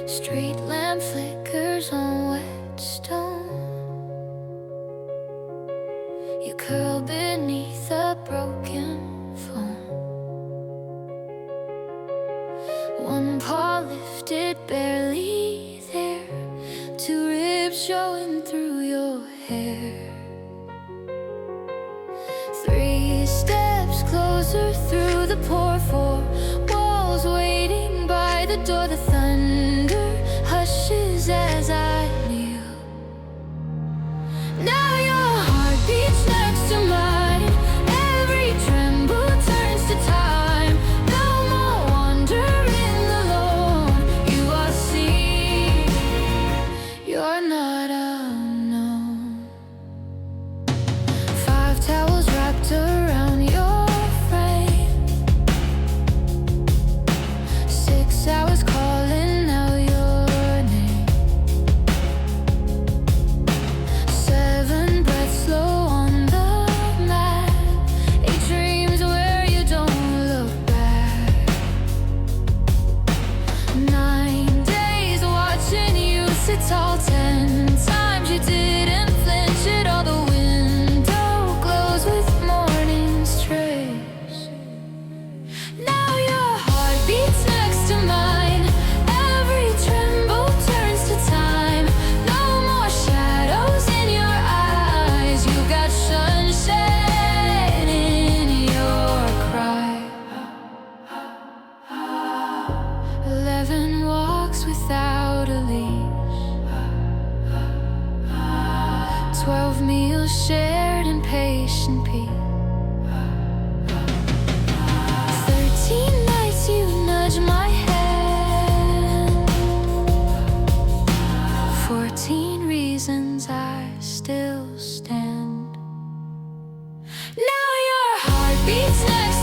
Street lamp flickers on wet stone. You curl beneath a broken phone. One paw lifted, barely there. Two ribs showing through your hair. Three steps closer through the pour. Four walls waiting by the door. The thunder hushes as I kneel. Now your heart beats next to mine. Every tremble turns to time. No more wandering alone. You are seen. You're not unknown. Five towels wrapped around your frame. 6 hours calling out your name. 7 breaths slow on the mat. 8 dreams where you don't look back. 9 days watching you sit tall. 10 times you didn't flinch at all. The window glows with morning's trace. Now your heart beats next to mine. Every tremble turns to time. No more shadows in your eyes. You got sunshine in your cry. 11 walks without a leash. 12 meals shared in patient peace. 13 nights you nudge my hand. 14 reasons I still stand. Now your heart beats next